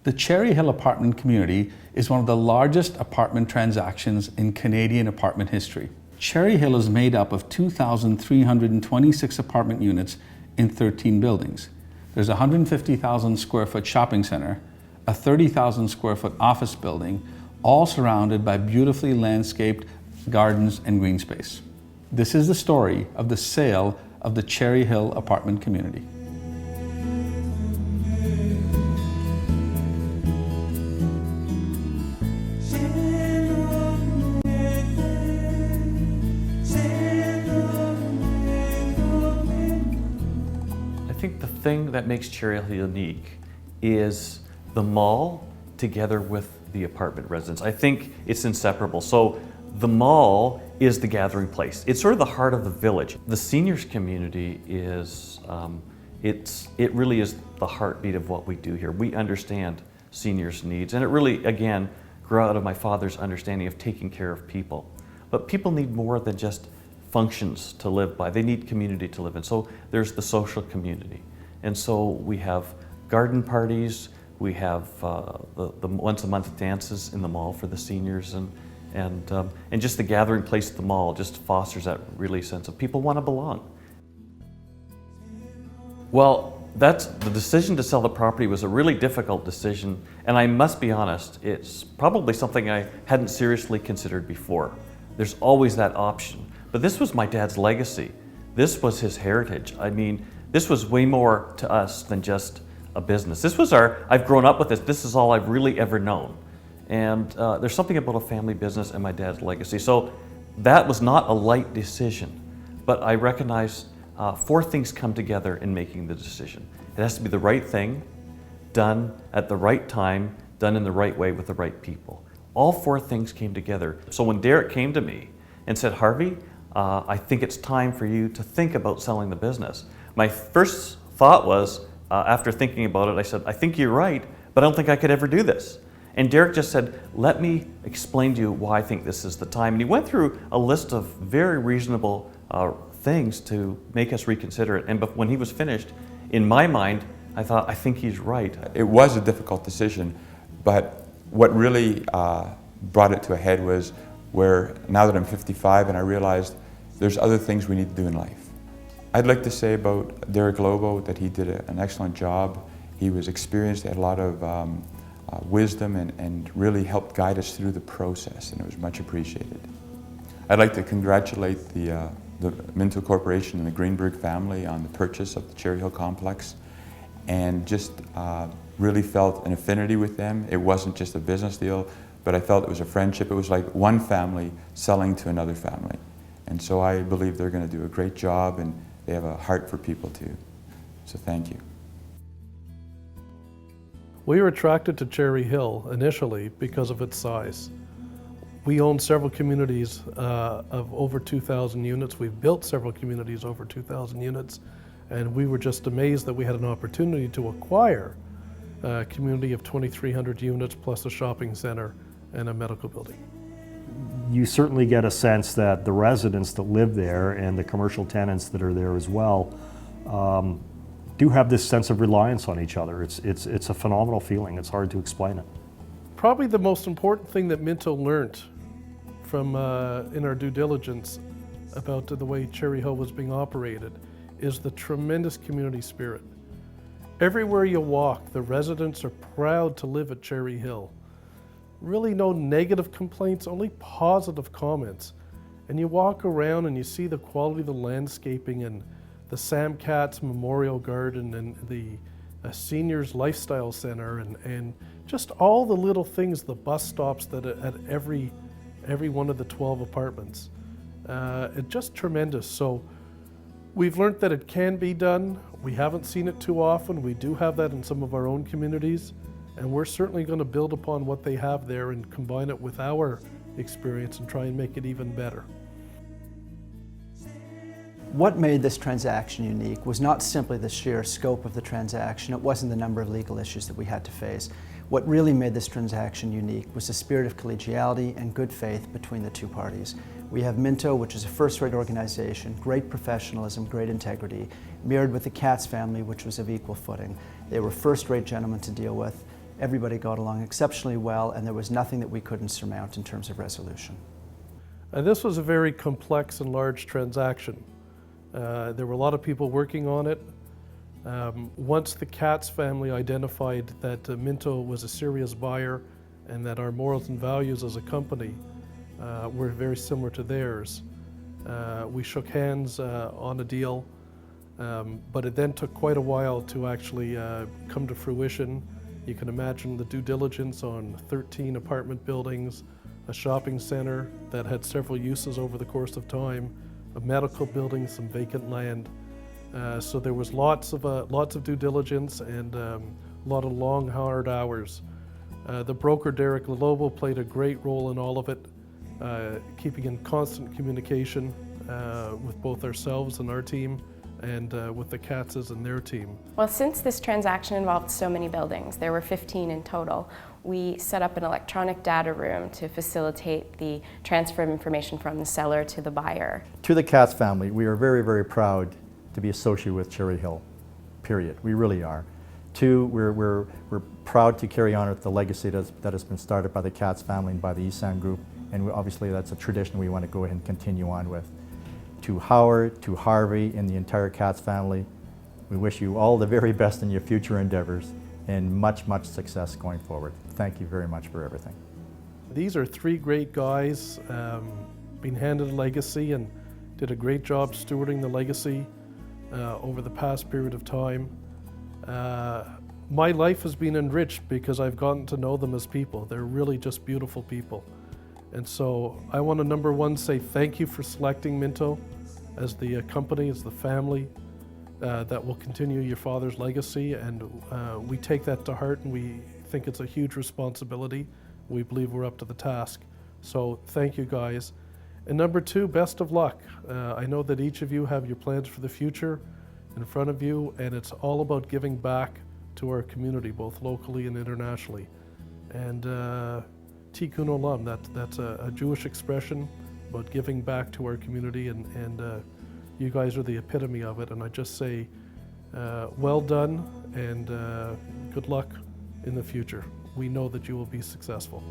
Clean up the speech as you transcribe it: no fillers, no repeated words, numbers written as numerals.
The Cherryhill Apartment Community is one of the largest apartment transactions in Canadian apartment history. Cherryhill is made up of 2,326 apartment units in 13 buildings. There's a 150,000 square foot shopping center, a 30,000 square foot office building, all surrounded by beautifully landscaped gardens and green space. This is the story of the sale of the Cherryhill Apartment Community. I think the thing that makes Cherryhill unique is the mall together with the apartment residents. I think it's inseparable. So the mall is the gathering place. It's sort of the heart of the village. The seniors community is, it really is the heartbeat of what we do here. We understand seniors' needs, and it really, again, grew out of my father's understanding of taking care of people. But people need more than just functions to live by. They need community to live in. So there's the social community. And so we have garden parties, we have the once a month dances in the mall for the seniors, and just the gathering place at the mall just fosters that really sense of people want to belong. Well, the decision to sell the property was a really difficult decision, and I must be honest, it's probably something I hadn't seriously considered before. There's always that option. But this was my dad's legacy. This was his heritage. I mean, this was way more to us than just a business. This was I've grown up with this. This is all I've really ever known. And there's something about a family business and my dad's legacy. So that was not a light decision, but I recognize 4 things come together in making the decision. It has to be the right thing, done at the right time, done in the right way with the right people. All 4 things came together. So when Derek came to me and said, Harvey, I think it's time for you to think about selling the business. My first thought was, after thinking about it, I said, I think you're right, but I don't think I could ever do this. And Derek just said, let me explain to you why I think this is the time. And he went through a list of very reasonable things to make us reconsider it. And when he was finished, in my mind, I thought, I think he's right. It was a difficult decision, but what really brought it to a head was where now that I'm 55 and I realized there's other things we need to do in life. I'd like to say about Derek Lobo that he did an excellent job. He was experienced, he had a lot of wisdom and really helped guide us through the process, and it was much appreciated. I'd like to congratulate the Minto Corporation and the Greenberg family on the purchase of the Cherryhill complex, and just really felt an affinity with them. It wasn't just a business deal, but I felt it was a friendship. It was like one family selling to another family. And so I believe they're going to do a great job, and they have a heart for people too. So thank you. We were attracted to Cherryhill initially because of its size. We own several communities of over 2,000 units. We've built several communities over 2,000 units, and we were just amazed that we had an opportunity to acquire a community of 2,300 units plus a shopping center and a medical building. You certainly get a sense that the residents that live there and the commercial tenants that are there as well do have this sense of reliance on each other. It's a phenomenal feeling. It's hard to explain it. Probably the most important thing that Minto learned from in our due diligence about the way Cherryhill was being operated is the tremendous community spirit. Everywhere you walk, the residents are proud to live at Cherryhill. Really no negative complaints, only positive comments. And you walk around and you see the quality of the landscaping and the Sam Katz Memorial Garden and the Seniors Lifestyle Center and just all the little things, the bus stops that at every one of the 12 apartments. It's just tremendous. So we've learned that it can be done. We haven't seen it too often. We do have that in some of our own communities. And we're certainly going to build upon what they have there and combine it with our experience and try and make it even better. What made this transaction unique was not simply the sheer scope of the transaction. It wasn't the number of legal issues that we had to face. What really made this transaction unique was the spirit of collegiality and good faith between the two parties. We have Minto, which is a first-rate organization, great professionalism, great integrity, mirrored with the Katz family, which was of equal footing. They were first-rate gentlemen to deal with. Everybody got along exceptionally well, and there was nothing that we couldn't surmount in terms of resolution. This was a very complex and large transaction. There were a lot of people working on it. Once the Katz family identified that Minto was a serious buyer and that our morals and values as a company were very similar to theirs, we shook hands on a deal, but it then took quite a while to actually come to fruition. You can imagine the due diligence on 13 apartment buildings, a shopping center that had several uses over the course of time, a medical building, some vacant land. So there was lots of due diligence and a lot of long, hard hours. The broker, Derek Lalobo, played a great role in all of it, keeping in constant communication with both ourselves and our team, and with the Katzes and their team. Well, since this transaction involved so many buildings, there were 15 in total, we set up an electronic data room to facilitate the transfer of information from the seller to the buyer. To the Katz family, we are very, very proud to be associated with Cherryhill, period. We really are. Two, we're proud to carry on with the legacy that has been started by the Katz family and by the Isan Group, and obviously that's a tradition we want to go ahead and continue on with. To Howard, to Harvey, and the entire Katz family, we wish you all the very best in your future endeavors and much, much success going forward. Thank you very much for everything. These are three great guys, been handed a legacy and did a great job stewarding the legacy over the past period of time. My life has been enriched because I've gotten to know them as people. They're really just beautiful people. And so I want to, number one, say thank you for selecting Minto as the company, as the family that will continue your father's legacy. And we take that to heart, and we think it's a huge responsibility. We believe we're up to the task. So thank you, guys. And number two, best of luck. I know that each of you have your plans for the future in front of you, and it's all about giving back to our community, both locally and internationally. And Tikkun Olam, that's a Jewish expression about giving back to our community, and you guys are the epitome of it. And I just say, well done, and good luck in the future. We know that you will be successful.